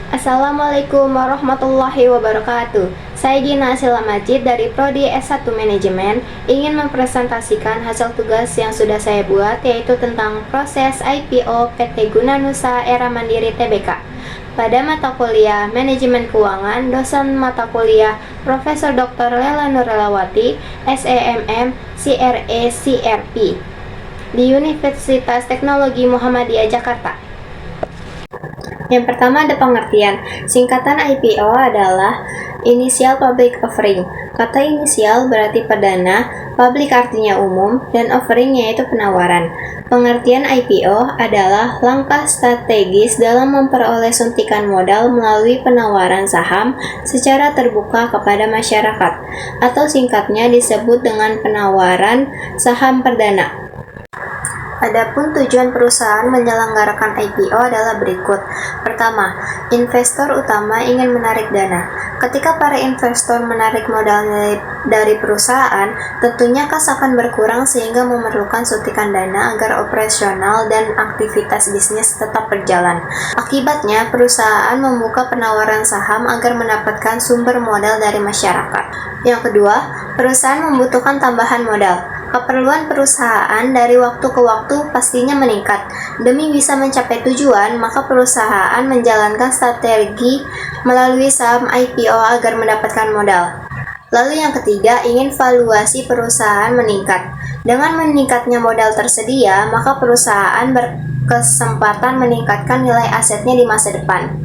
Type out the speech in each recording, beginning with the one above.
Assalamualaikum warahmatullahi wabarakatuh. Saya Gina Asila Majid dari Prodi S1 Manajemen ingin mempresentasikan hasil tugas yang sudah saya buat, yaitu tentang proses IPO PT Gunanusa Era Mandiri Tbk. Pada mata kuliah Manajemen Keuangan, dosen mata kuliah Profesor Dr. Lela Nurelawati, SEMM, CRE, CRP di Universitas Teknologi Muhammadiyah Jakarta. Yang pertama ada pengertian. Singkatan IPO adalah Initial Public Offering. Kata inisial berarti perdana, public artinya umum, dan offering yaitu penawaran. Pengertian IPO adalah langkah strategis dalam memperoleh suntikan modal melalui penawaran saham secara terbuka kepada masyarakat, atau singkatnya disebut dengan penawaran saham perdana. Adapun tujuan perusahaan menyelenggarakan IPO adalah berikut. Pertama, investor utama ingin menarik dana. Ketika para investor menarik modal dari perusahaan, tentunya kas akan berkurang sehingga memerlukan suntikan dana agar operasional dan aktivitas bisnis tetap berjalan. Akibatnya, perusahaan membuka penawaran saham agar mendapatkan sumber modal dari masyarakat. Yang kedua, perusahaan membutuhkan tambahan modal. Keperluan perusahaan dari waktu ke waktu pastinya meningkat. Demi bisa mencapai tujuan, maka perusahaan menjalankan strategi melalui saham IPO agar mendapatkan modal. Lalu yang ketiga, ingin valuasi perusahaan meningkat. Dengan meningkatnya modal tersedia, maka perusahaan berkesempatan meningkatkan nilai asetnya di masa depan.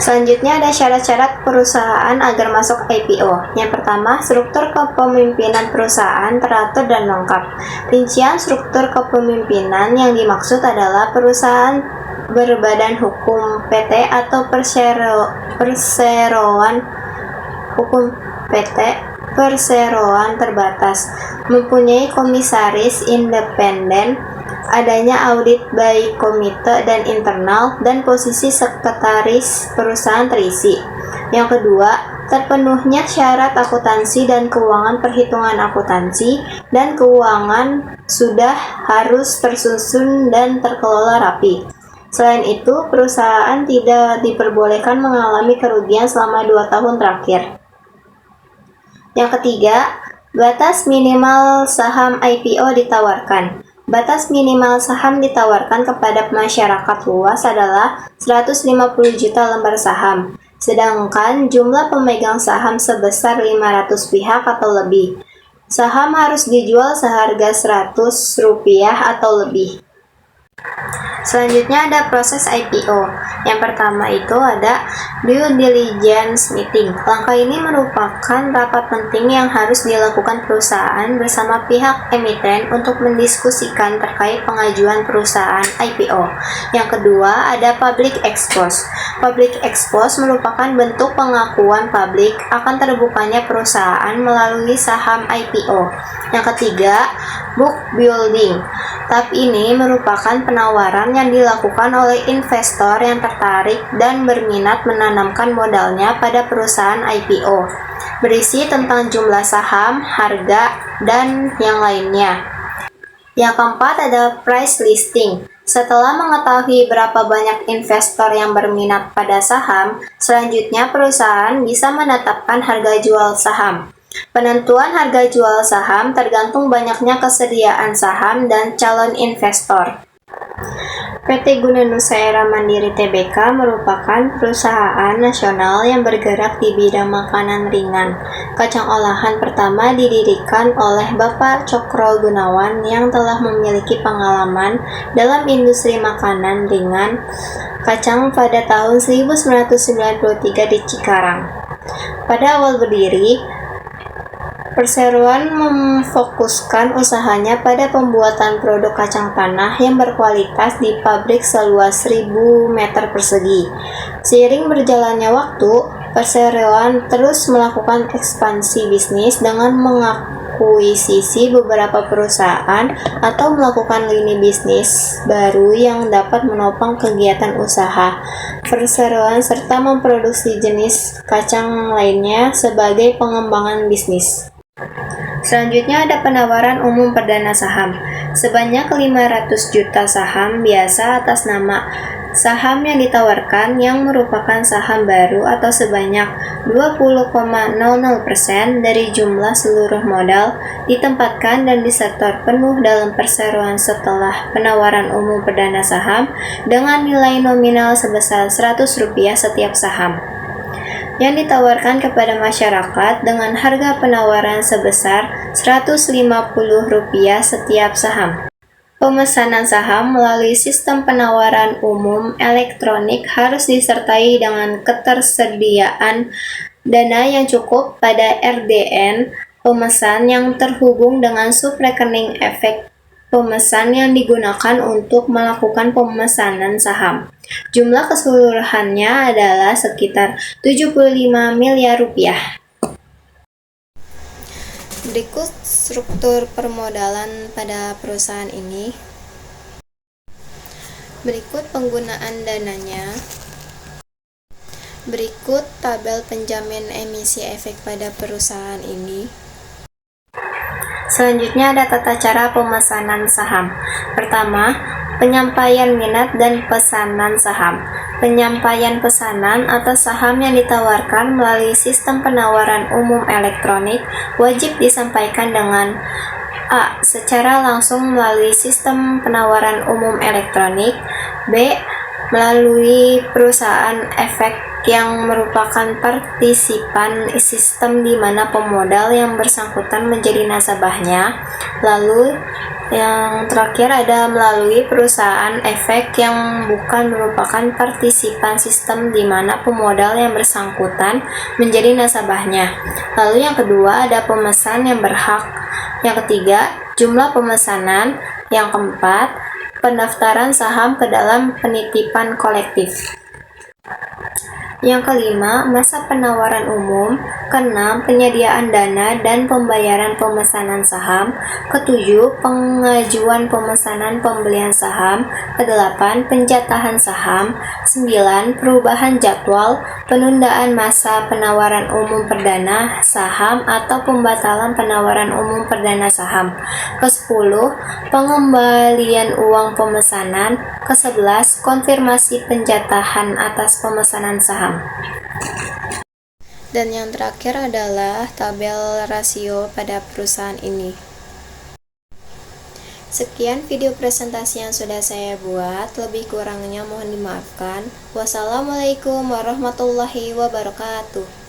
Selanjutnya ada syarat-syarat perusahaan agar masuk IPO. Yang pertama, struktur kepemimpinan perusahaan teratur dan lengkap. Rincian struktur kepemimpinan yang dimaksud adalah perusahaan berbadan hukum PT atau perseroan hukum PT, perseroan terbatas, mempunyai komisaris independen, adanya audit baik komite dan internal, dan posisi sekretaris perusahaan terisi. Yang kedua, terpenuhnya syarat akuntansi dan keuangan. Perhitungan akuntansi dan keuangan sudah harus tersusun dan terkelola rapi. Selain itu, perusahaan tidak diperbolehkan mengalami kerugian selama 2 tahun terakhir. Yang ketiga, batas minimal saham IPO ditawarkan. Batas minimal saham ditawarkan kepada masyarakat luas adalah 150 juta lembar saham, sedangkan jumlah pemegang saham sebesar 500 pihak atau lebih. Saham harus dijual seharga Rp100 atau lebih. Selanjutnya ada proses IPO. Yang pertama itu ada due diligence meeting. Langkah ini merupakan rapat penting yang harus dilakukan perusahaan bersama pihak emiten untuk mendiskusikan terkait pengajuan perusahaan IPO. Yang kedua ada public expose. Public expose merupakan bentuk pengakuan publik akan terbukanya perusahaan melalui saham IPO. Yang ketiga, book building. Tahap ini merupakan penawaran yang dilakukan oleh investor yang tertarik dan berminat menanamkan modalnya pada perusahaan IPO, berisi tentang jumlah saham, harga, dan yang lainnya. Yang keempat ada price listing. Setelah mengetahui berapa banyak investor yang berminat pada saham, selanjutnya perusahaan bisa menetapkan harga jual saham. Penentuan harga jual saham tergantung banyaknya kesediaan saham dan calon investor. PT Gunanusa Era Mandiri Tbk merupakan perusahaan nasional yang bergerak di bidang makanan ringan. Kacang olahan pertama didirikan oleh Bapak Cokro Gunawan yang telah memiliki pengalaman dalam industri makanan ringan kacang pada tahun 1993 di Cikarang. Pada awal berdiri, perseroan memfokuskan usahanya pada pembuatan produk kacang tanah yang berkualitas di pabrik seluas 1.000 meter persegi. Seiring berjalannya waktu, perseroan terus melakukan ekspansi bisnis dengan mengakuisisi beberapa perusahaan atau melakukan lini bisnis baru yang dapat menopang kegiatan usaha perseroan serta memproduksi jenis kacang lainnya sebagai pengembangan bisnis. Selanjutnya ada penawaran umum perdana saham. Sebanyak 500 juta saham biasa atas nama Saham yang ditawarkan yang merupakan saham baru atau sebanyak 20,00% dari jumlah seluruh modal ditempatkan dan disetor penuh dalam perseroan setelah penawaran umum perdana saham dengan nilai nominal sebesar Rp100 setiap saham, yang ditawarkan kepada masyarakat dengan harga penawaran sebesar Rp150 setiap saham. Pemesanan saham melalui sistem penawaran umum elektronik harus disertai dengan ketersediaan dana yang cukup pada RDN pemesan yang terhubung dengan subrekening efek pemesan yang digunakan untuk melakukan pemesanan saham. Jumlah keseluruhannya adalah sekitar Rp75 miliar. Berikut struktur permodalan pada perusahaan ini. Berikut penggunaan dananya. Berikut tabel penjamin emisi efek pada perusahaan ini. Selanjutnya ada tata cara pemesanan saham. Pertama, penyampaian minat dan pesanan saham. Penyampaian pesanan atas saham yang ditawarkan melalui sistem penawaran umum elektronik wajib disampaikan dengan A. Secara langsung melalui sistem penawaran umum elektronik. B. Melalui perusahaan efek yang merupakan partisipan sistem di mana pemodal yang bersangkutan menjadi nasabahnya. Lalu yang terakhir ada melalui perusahaan efek yang bukan merupakan partisipan sistem di mana pemodal yang bersangkutan menjadi nasabahnya. Lalu yang kedua ada pemesan yang berhak. Yang ketiga, jumlah pemesanan. Yang keempat, pendaftaran saham ke dalam penitipan kolektif. Yang kelima, masa penawaran umum. Keenam, penyediaan dana dan pembayaran pemesanan saham. Ketujuh, pengajuan pemesanan pembelian saham. Kedelapan, penjatahan saham. 9, perubahan jadwal, penundaan masa penawaran umum perdana saham atau pembatalan penawaran umum perdana saham. Ke-10, pengembalian uang pemesanan. Ke-11, konfirmasi penjatahan atas pemesanan saham. Dan yang terakhir adalah tabel rasio pada perusahaan ini. Sekian video presentasi yang sudah saya buat, lebih kurangnya mohon dimaafkan. Wassalamualaikum warahmatullahi wabarakatuh.